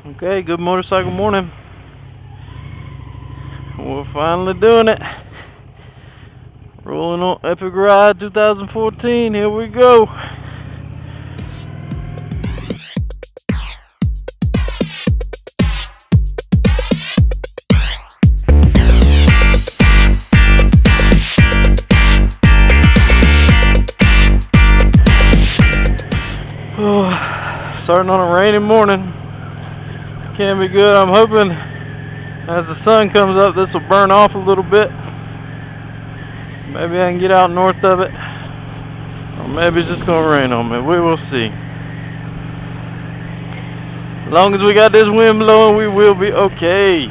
Okay, good motorcycle morning. We're finally doing it. Rolling on Epic Ride 2014. Here we go. Starting on a rainy morning. Can't be good. I'm hoping as the sun comes up this will burn off a little bit. Maybe I can get out north of it, or maybe it's just gonna rain on me. We will see. As long as we got this wind blowing, we will be okay.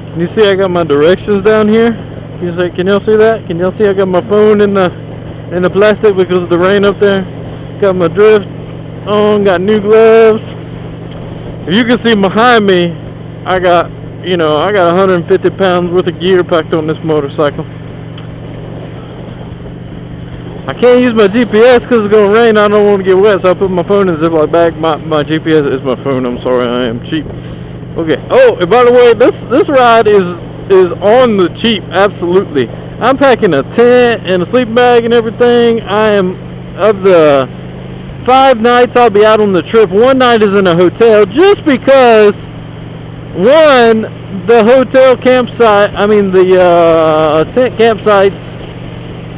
Can you see I got my directions down here? Can y'all see that? Can y'all see I got my phone in the plastic because of the rain up there? Got my drift on, got new gloves. If you can see behind me, I got 150 pounds worth of gear packed on this motorcycle. I can't use my GPS because it's gonna rain. I don't want to get wet, so I put my phone in the Ziploc bag. My GPS is my phone. I'm sorry, I am cheap. Okay. Oh, and by the way, this ride is on the cheap. Absolutely. I'm packing a tent and a sleeping bag and everything. I am of the 5 nights I'll be out on the trip. 1 night is in a hotel, just because the hotel campsite, the tent campsites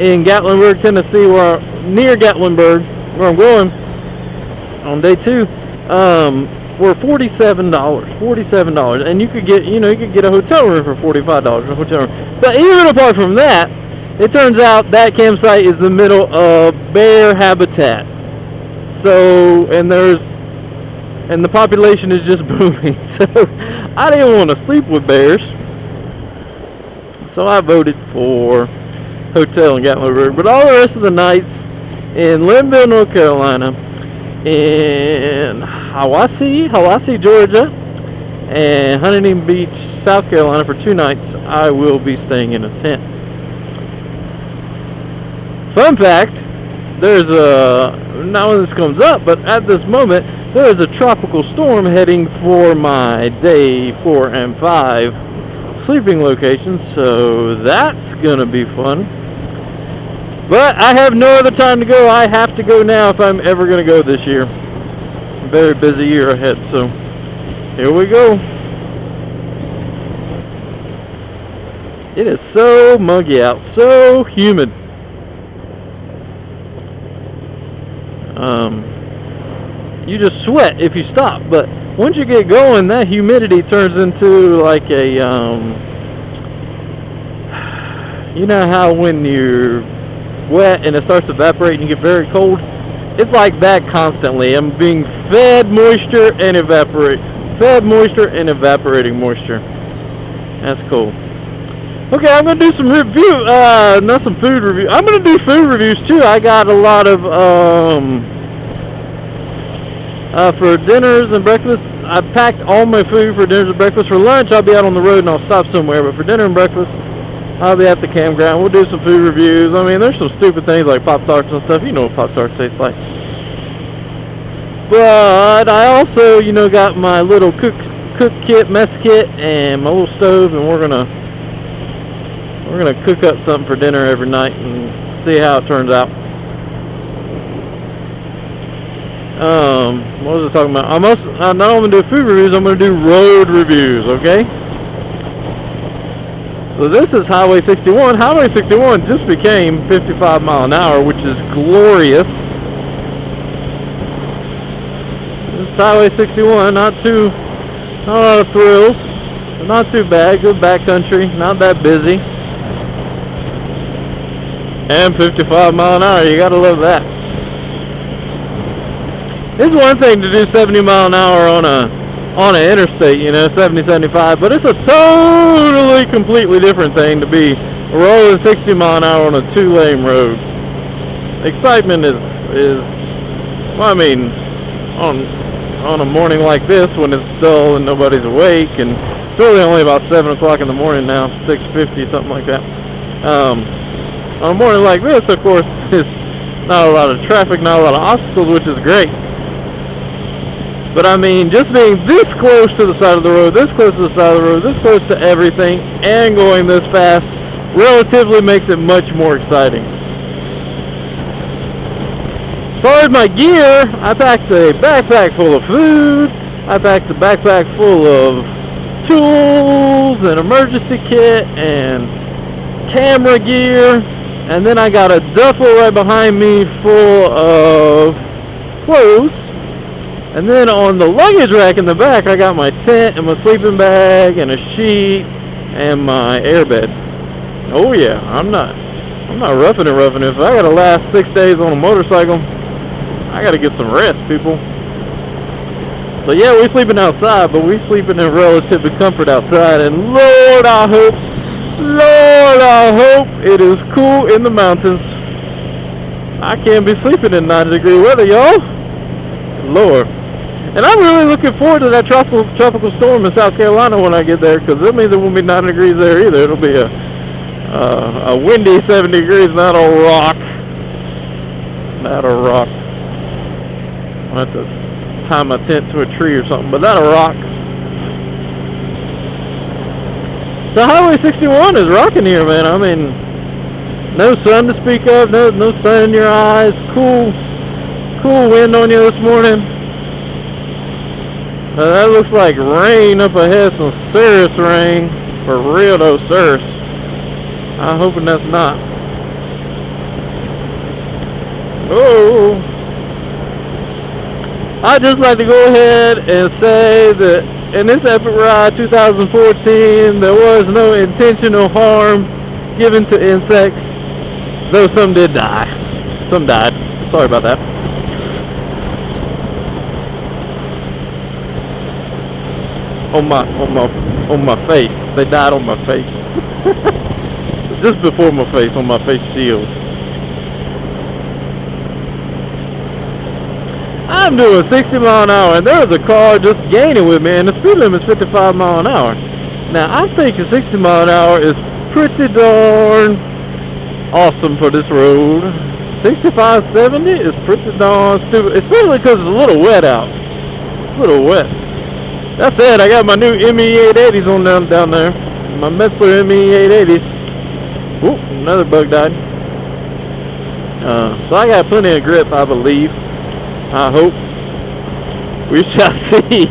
in Gatlinburg, Tennessee, near Gatlinburg, where I'm going on day 2, were $47, and you could get a hotel room for $45, a hotel room. But even apart from that, it turns out that campsite is the middle of bear habitat. So, and the population is just booming. So, I didn't want to sleep with bears. So, I voted for hotel in Gatlinburg. But all the rest of the nights in Linville, North Carolina, in Hiwassee, Georgia, and Huntington Beach, South Carolina for 2 nights, I will be staying in a tent. Fun fact, not when this comes up, but at this moment, there is a tropical storm heading for my day 4 and 5 sleeping locations, so that's gonna be fun. But I have no other time to go. I have to go now if I'm ever gonna go this year. A very busy year ahead, so here we go. It is so muggy out, so humid. You just sweat if you stop, but once you get going, that humidity turns into like a, you know how when you're wet and it starts evaporating, you get very cold? It's like that constantly. I'm being fed moisture and evaporating moisture. That's cool. Okay, I'm gonna do some review, not some food review. I'm gonna do food reviews too. I got a lot of, for dinners and breakfast. I packed all my food for dinners and breakfast. For lunch, I'll be out on the road and I'll stop somewhere. But for dinner and breakfast, I'll be at the campground. We'll do some food reviews. I mean, there's some stupid things like Pop-Tarts and stuff. You know what Pop-Tarts taste like. But I also, got my little cook kit, mess kit, and my little stove, and we're gonna cook up something for dinner every night and see how it turns out. What was I talking about? I'm not only gonna do food reviews, I'm gonna do road reviews, okay? So this is Highway 61. Highway 61 just became 55 mile an hour, which is glorious. This is Highway 61, not a lot of thrills, but not too bad. Good backcountry, not that busy. And 55 mile an hour, you gotta love that. It's one thing to do 70 mile an hour on a interstate, 70, 75, but it's a totally, completely different thing to be rolling 60 mile an hour on a 2-lane road. Excitement is on a morning like this when it's dull and nobody's awake, and it's really only about 7 o'clock in the morning now, 6:50, something like that. On a morning like this, of course, is not a lot of traffic, not a lot of obstacles, which is great. But I mean, just being this close to the side of the road, this close to the side of the road, this close to everything, and going this fast, relatively makes it much more exciting. As far as my gear, I packed a backpack full of food, I packed a backpack full of tools, an emergency kit, and camera gear, and then I got a duffel right behind me full of clothes. And then on the luggage rack in the back, I got my tent and my sleeping bag and a sheet and my airbed. Oh yeah, I'm not roughing it. If I gotta last 6 days on a motorcycle, I gotta get some rest, people. So yeah, we're sleeping outside, but we're sleeping in relative comfort outside. And Lord, I hope it is cool in the mountains. I can't be sleeping in 90-degree weather, y'all. Lord. And I'm really looking forward to that tropical storm in South Carolina when I get there, because that means it won't be 90 degrees there either. It'll be a windy 70 degrees, not a rock. Not a rock. I'll have to tie my tent to a tree or something, but not a rock. So Highway 61 is rocking here, man. I mean, no sun to speak of, no sun in your eyes, cool wind on you this morning. That looks like rain up ahead, some serious rain, for real though, serious. I'm hoping that's not. Oh, I'd just like to go ahead and say that in this Epic Ride 2014, there was no intentional harm given to insects, though some did die. Some died. Sorry about that. On my face. They died on my face. Just before my face, on my face shield. I'm doing 60 miles an hour, and there was a car just gaining with me, and the speed limit is 55 miles an hour. Now, I'm thinking 60 miles an hour is pretty darn awesome for this road. 65, 70 is pretty darn stupid, especially because it's a little wet out. A little wet. That said, I got my new ME880s on down there. My Metzler ME880s. Oop, another bug died. So I got plenty of grip, I believe. I hope. We shall see.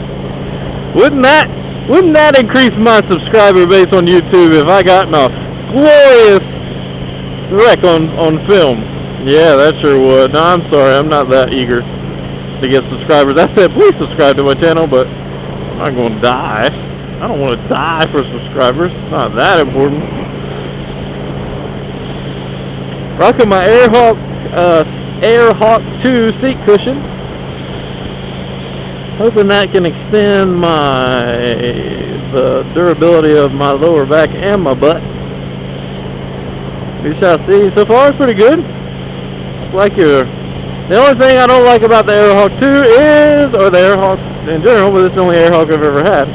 Wouldn't that increase my subscriber base on YouTube if I got a glorious wreck on film? Yeah, that sure would. No, I'm sorry, I'm not that eager to get subscribers. I said please subscribe to my channel, but I'm not going to die. I don't want to die for subscribers. It's not that important. Rocking my Airhawk 2 seat cushion. Hoping that can extend the durability of my lower back and my butt. We shall see. So far, it's pretty good. The only thing I don't like about the Airhawk 2 is, or the Airhawks in general, but this is the only Airhawk I've ever had,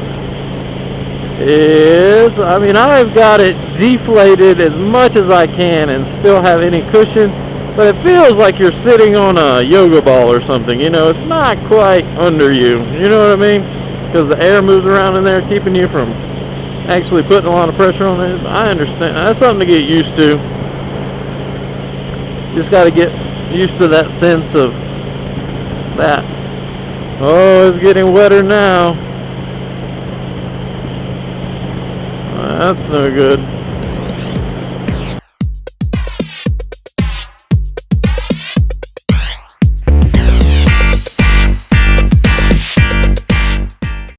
is, I mean, I've got it deflated as much as I can and still have any cushion, but it feels like you're sitting on a yoga ball or something, you know. It's not quite under you, you know what I mean? Because the air moves around in there, keeping you from actually putting a lot of pressure on it. I understand. That's something to get used to. Just got to get used to that sense of that. Oh, it's getting wetter now. That's no good.